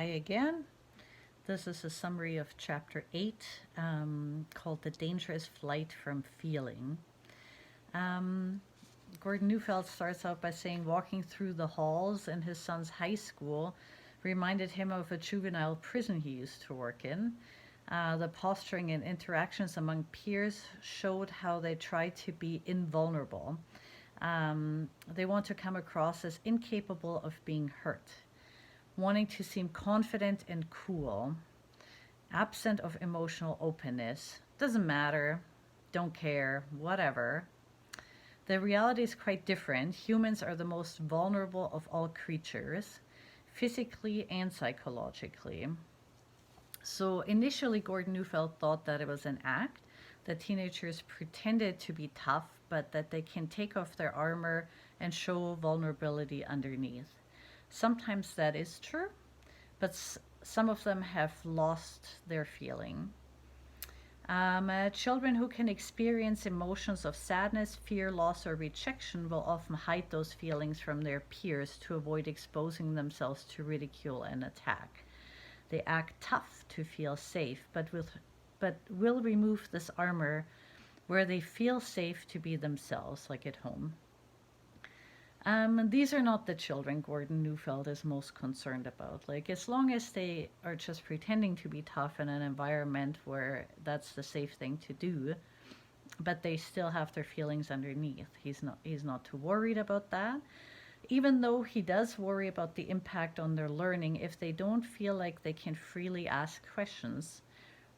Hi again. This is a summary of Chapter 8 called The Dangerous Flight from Feeling. Um, Gordon Neufeld starts out by saying walking through the halls in his son's high school reminded him of a juvenile prison he used to work in. The posturing and interactions among peers showed how they try to be invulnerable. They want to come across as incapable of being hurt, wanting to seem confident and cool, absent of emotional openness. Doesn't matter, don't care, whatever. The reality is quite different. Humans are the most vulnerable of all creatures, physically and psychologically. So initially, Gordon Neufeld thought that it was an act, that teenagers pretended to be tough, but that they can take off their armor and show vulnerability underneath. Sometimes that is true, but some of them have lost their feeling. Children who can experience emotions of sadness, fear, loss, or rejection will often hide those feelings from their peers to avoid exposing themselves to ridicule and attack. They act tough to feel safe, but will remove this armor where they feel safe to be themselves, like at home. These are not the children Gordon Neufeld is most concerned about. Like, as long as they are just pretending to be tough in an environment where that's the safe thing to do, but they still have their feelings underneath. He's not too worried about that. Even though he does worry about the impact on their learning if they don't feel like they can freely ask questions.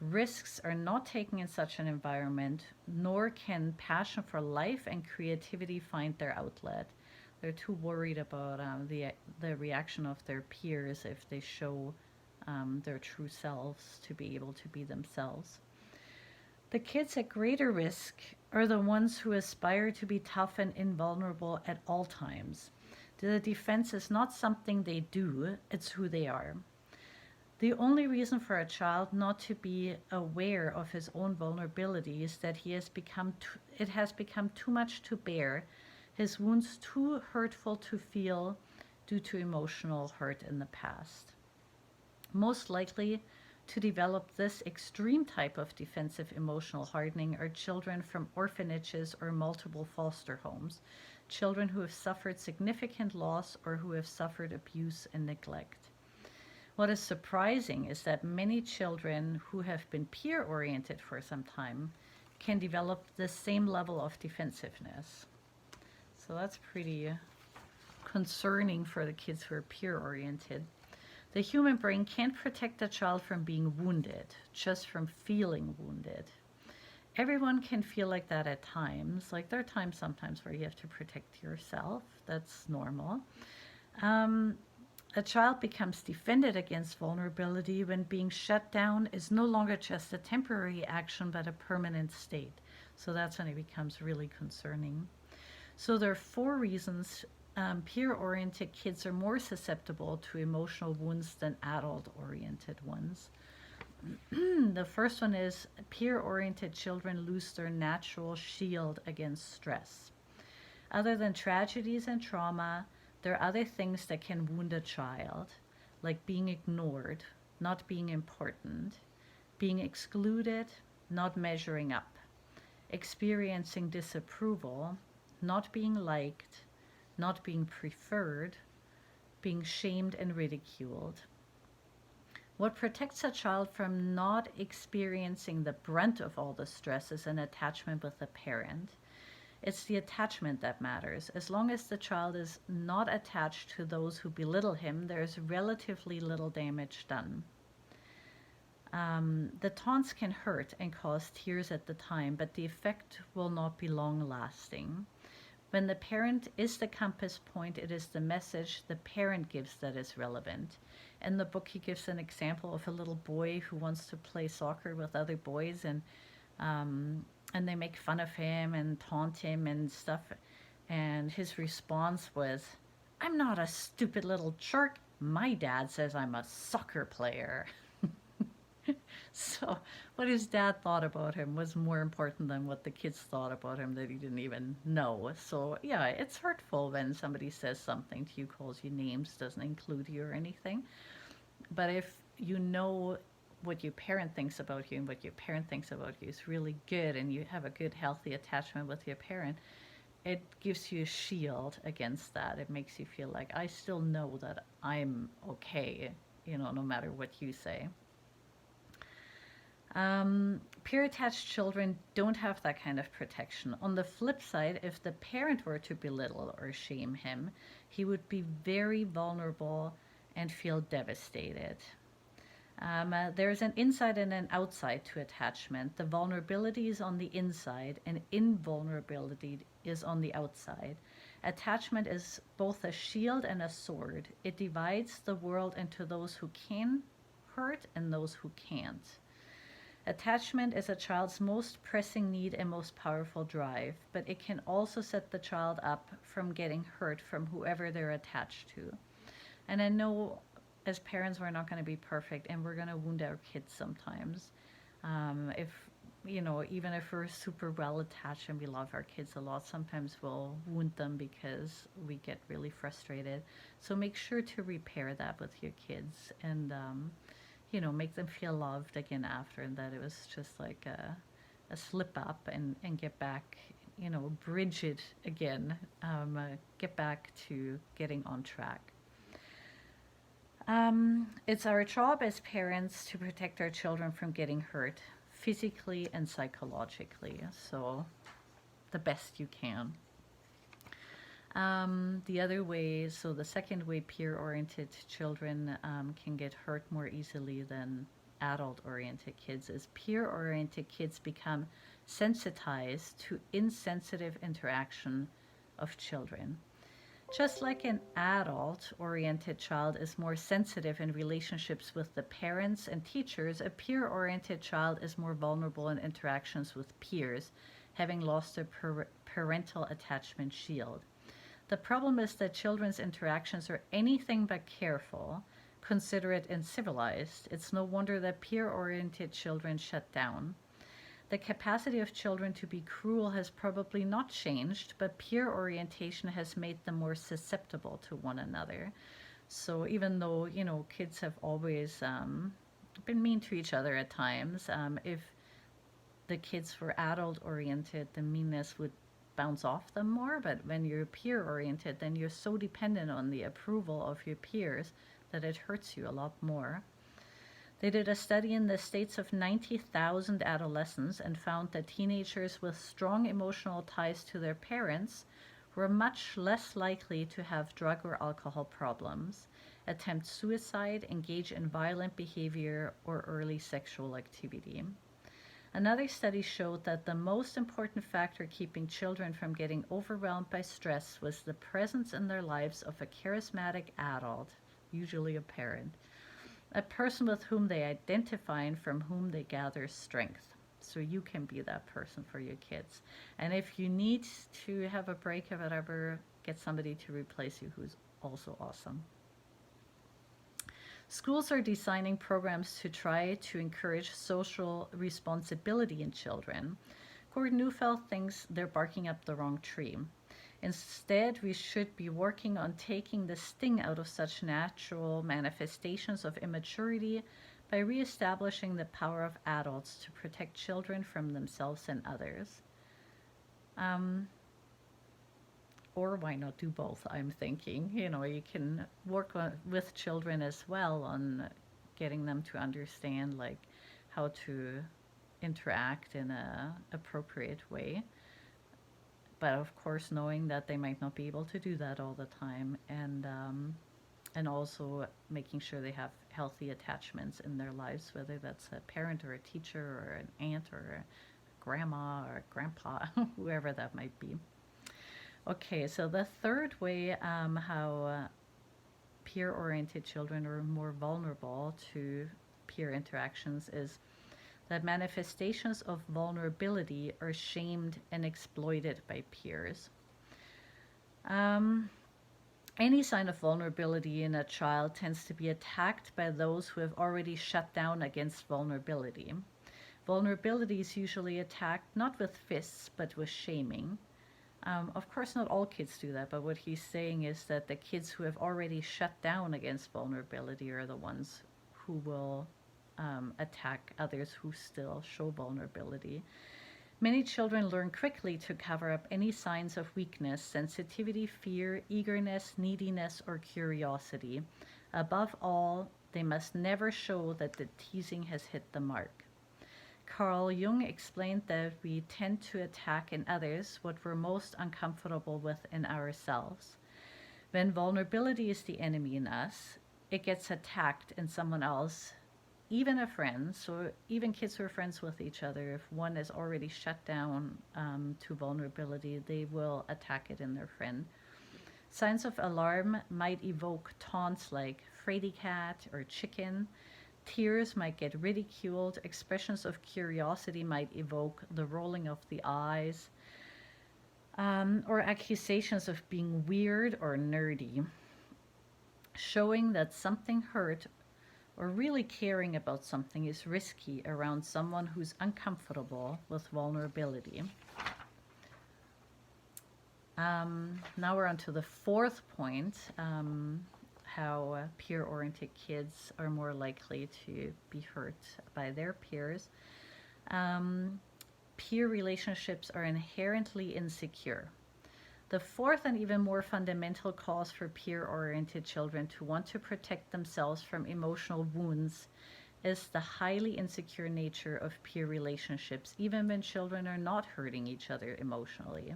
Risks are not taken in such an environment, nor can passion for life and creativity find their outlet. They're too worried about the reaction of their peers if they show their true selves to be able to be themselves. The kids at greater risk are the ones who aspire to be tough and invulnerable at all times. The defense is not something they do, it's who they are. The only reason for a child not to be aware of his own vulnerability is that it has become too much to bear, his wounds too hurtful to feel due to emotional hurt in the past. Most likely to develop this extreme type of defensive emotional hardening are children from orphanages or multiple foster homes, children who have suffered significant loss or who have suffered abuse and neglect. What is surprising is that many children who have been peer oriented for some time can develop the same level of defensiveness. So that's pretty concerning for the kids who are peer oriented. The human brain can't protect a child from being wounded, just from feeling wounded. Everyone can feel like that at times. Like, there are times sometimes where you have to protect yourself. That's normal. A child becomes defended against vulnerability when being shut down is no longer just a temporary action but a permanent state. So that's when it becomes really concerning. So there are 4 reasons peer-oriented kids are more susceptible to emotional wounds than adult-oriented ones. The first one is peer-oriented children lose their natural shield against stress. Other than tragedies and trauma, there are other things that can wound a child, like being ignored, not being important, being excluded, not measuring up, experiencing disapproval, not being liked, not being preferred, being shamed and ridiculed. What protects a child from not experiencing the brunt of all the stress is an attachment with a parent. It's the attachment that matters. As long as the child is not attached to those who belittle him, there's relatively little damage done. The taunts can hurt and cause tears at the time, but the effect will not be long lasting. When the parent is the compass point, it is the message the parent gives that is relevant. In the book, he gives an example of a little boy who wants to play soccer with other boys, and they make fun of him and taunt him and stuff. And his response was, "I'm not a stupid little jerk. My dad says I'm a soccer player." So what his dad thought about him was more important than what the kids thought about him that he didn't even know. So yeah, it's hurtful when somebody says something to you, calls you names, doesn't include you or anything. But if you know what your parent thinks about you and what your parent thinks about you is really good, and you have a good, healthy attachment with your parent, it gives you a shield against that. It makes you feel like I still know that I'm okay, no matter what you say. Peer attached children don't have that kind of protection. On the flip side, if the parent were to belittle or shame him, he would be very vulnerable and feel devastated. There's an inside and an outside to attachment. The vulnerability is on the inside, and invulnerability is on the outside. Attachment is both a shield and a sword. It divides the world into those who can hurt and those who can't. Attachment is a child's most pressing need and most powerful drive, but it can also set the child up from getting hurt from whoever they're attached to. And I know as parents, we're not going to be perfect, and we're going to wound our kids sometimes. If even if we're super well attached and we love our kids a lot, sometimes we'll wound them because we get really frustrated. So make sure to repair that with your kids, and make them feel loved again after, and that it was just like a slip up, and get back, bridge it again, get back to getting on track. It's our job as parents to protect our children from getting hurt physically and psychologically, so the best you can. The other way, so the second way peer-oriented children can get hurt more easily than adult-oriented kids is peer-oriented kids become sensitized to insensitive interaction of children. Just like an adult-oriented child is more sensitive in relationships with the parents and teachers, a peer-oriented child is more vulnerable in interactions with peers, having lost their parental attachment shield. The problem is that children's interactions are anything but careful, considerate, and civilized. It's no wonder that peer-oriented children shut down. The capacity of children to be cruel has probably not changed, but peer orientation has made them more susceptible to one another. So even though, kids have always been mean to each other at times, if the kids were adult oriented, the meanness would bounce off them more. But when you're peer oriented, then you're so dependent on the approval of your peers that it hurts you a lot more. They did a study in the States of 90,000 adolescents and found that teenagers with strong emotional ties to their parents were much less likely to have drug or alcohol problems, attempt suicide, engage in violent behavior, or early sexual activity. Another study showed that the most important factor keeping children from getting overwhelmed by stress was the presence in their lives of a charismatic adult, usually a parent, a person with whom they identify and from whom they gather strength. So you can be that person for your kids. And if you need to have a break or whatever, get somebody to replace you who's also awesome. Schools are designing programs to try to encourage social responsibility in children. Gordon Neufeld thinks they're barking up the wrong tree. Instead, we should be working on taking the sting out of such natural manifestations of immaturity by reestablishing the power of adults to protect children from themselves and others. Or why not do both, I'm thinking. You can work with children as well on getting them to understand like how to interact in an appropriate way. But of course, knowing that they might not be able to do that all the time, and also making sure they have healthy attachments in their lives, whether that's a parent or a teacher or an aunt or a grandma or a grandpa, whoever that might be. Okay, so the third way how peer-oriented children are more vulnerable to peer interactions is that manifestations of vulnerability are shamed and exploited by peers. Any sign of vulnerability in a child tends to be attacked by those who have already shut down against vulnerability. Vulnerability is usually attacked not with fists, but with shaming. Of course, not all kids do that, but what he's saying is that the kids who have already shut down against vulnerability are the ones who will attack others who still show vulnerability. Many children learn quickly to cover up any signs of weakness, sensitivity, fear, eagerness, neediness, or curiosity. Above all, they must never show that the teasing has hit the mark. Carl Jung explained that we tend to attack in others what we're most uncomfortable with in ourselves. When vulnerability is the enemy in us, it gets attacked in someone else, even a friend. So even kids who are friends with each other, if one is already shut down to vulnerability, they will attack it in their friend. Signs of alarm might evoke taunts like fraidy cat or chicken. Tears might get ridiculed. Expressions of curiosity might evoke the rolling of the eyes, or accusations of being weird or nerdy, showing that something hurt or really caring about something is risky around someone who's uncomfortable with vulnerability. Now we're on to the fourth point, how peer-oriented kids are more likely to be hurt by their peers. Peer relationships are inherently insecure. The fourth and even more fundamental cause for peer-oriented children to want to protect themselves from emotional wounds is the highly insecure nature of peer relationships, even when children are not hurting each other emotionally.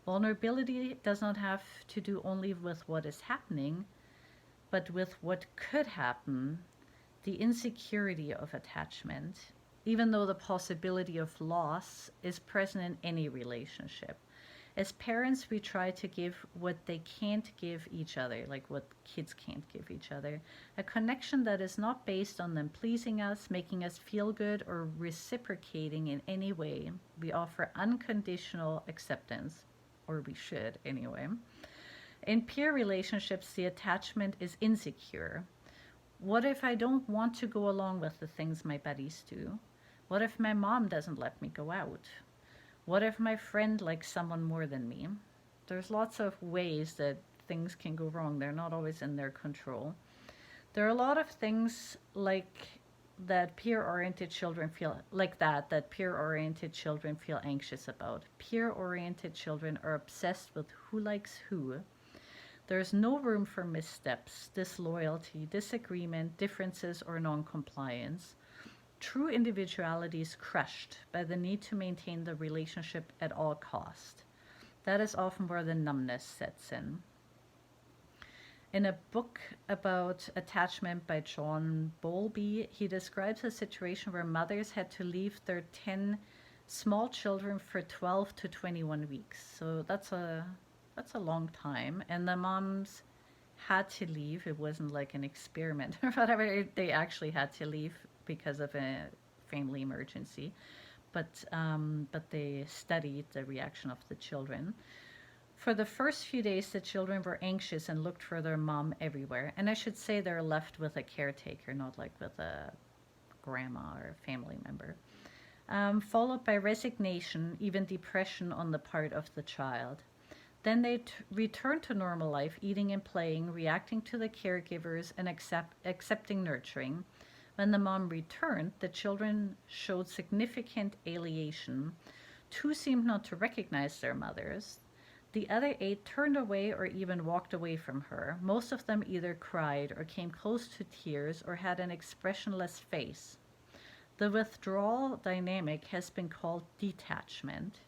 Vulnerability does not have to do only with what is happening, but with what could happen, the insecurity of attachment, even though the possibility of loss is present in any relationship. As parents, we try to give what they can't give each other, like what kids can't give each other. A connection that is not based on them pleasing us, making us feel good, or reciprocating in any way. We offer unconditional acceptance, or we should anyway. In peer relationships, the attachment is insecure. What if I don't want to go along with the things my buddies do? What if my mom doesn't let me go out? What if my friend likes someone more than me? There's lots of ways that things can go wrong. They're not always in their control. There are a lot of things like that peer-oriented children feel that peer-oriented children feel anxious about. Peer-oriented children are obsessed with who likes who. There's no room for missteps, disloyalty, disagreement, differences, or non-compliance. True individuality is crushed by the need to maintain the relationship at all cost. That is often where the numbness sets in. In a book about attachment by John Bowlby, he describes a situation where mothers had to leave their 10 small children for 12 to 21 weeks. So that's a long time. And the moms had to leave. It wasn't like an experiment or whatever. They actually had to leave because of a family emergency. But they studied the reaction of the children. For the first few days, the children were anxious and looked for their mom everywhere. And I should say they're left with a caretaker, not like with a grandma or a family member. Followed by resignation, even depression on the part of the child. Then they returned to normal life, eating and playing, reacting to the caregivers, and accepting nurturing. When the mom returned, the children showed significant alienation. 2 seemed not to recognize their mothers. The other 8 turned away or even walked away from her. Most of them either cried or came close to tears or had an expressionless face. The withdrawal dynamic has been called detachment.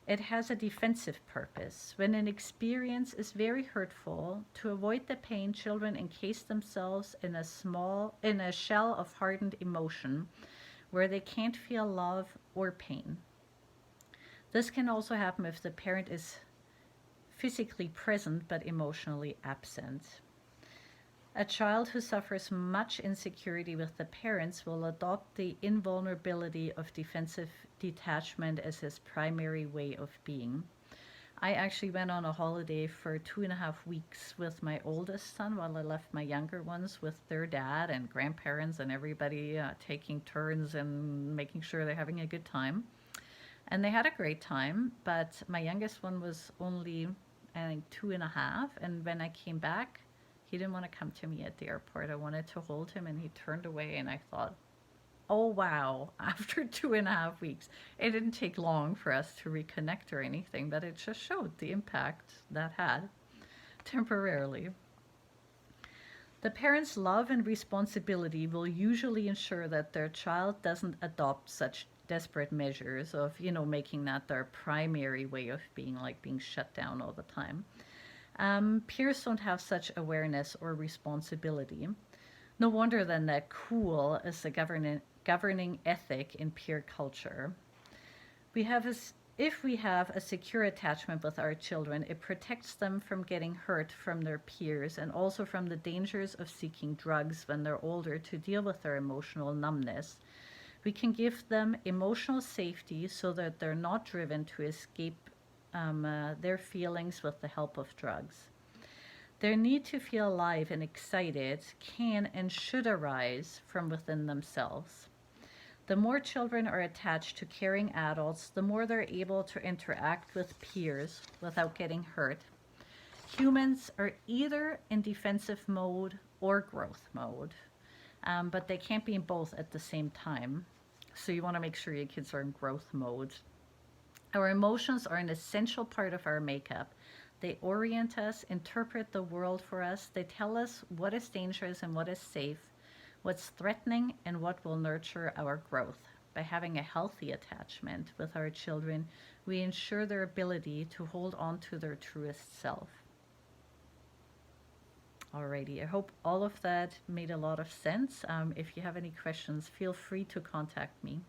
It has a defensive purpose. When an experience is very hurtful, to avoid the pain, children encase themselves in a shell of hardened emotion where they can't feel love or pain. This can also happen if the parent is physically present but emotionally absent. A child who suffers much insecurity with the parents will adopt the invulnerability of defensive detachment as his primary way of being. I actually went on a holiday for 2.5 weeks with my oldest son while I left my younger ones with their dad and grandparents and everybody taking turns and making sure they're having a good time. And they had a great time, but my youngest one was only, I think, 2.5. And when I came back, He didn't want to come to me at the airport. I wanted to hold him, and he turned away. And I thought, oh, wow, after 2.5 weeks, it didn't take long for us to reconnect or anything, but it just showed the impact that had temporarily. The parent's love and responsibility will usually ensure that their child doesn't adopt such desperate measures of, making that their primary way of being, like being shut down all the time. Peers don't have such awareness or responsibility. No wonder then that cool is the governing ethic in peer culture. We have a, if we have a secure attachment with our children, it protects them from getting hurt from their peers and also from the dangers of seeking drugs when they're older to deal with their emotional numbness. We can give them emotional safety so that they're not driven to escape their feelings with the help of drugs. Their need to feel alive and excited can and should arise from within themselves. The more children are attached to caring adults, the more they're able to interact with peers without getting hurt. Humans are either in defensive mode or growth mode, but they can't be in both at the same time. So you want to make sure your kids are in growth mode. Our emotions are an essential part of our makeup. They orient us, interpret the world for us. They tell us what is dangerous and what is safe, what's threatening and what will nurture our growth. By having a healthy attachment with our children, we ensure their ability to hold on to their truest self. Alrighty, I hope all of that made a lot of sense. If you have any questions, feel free to contact me.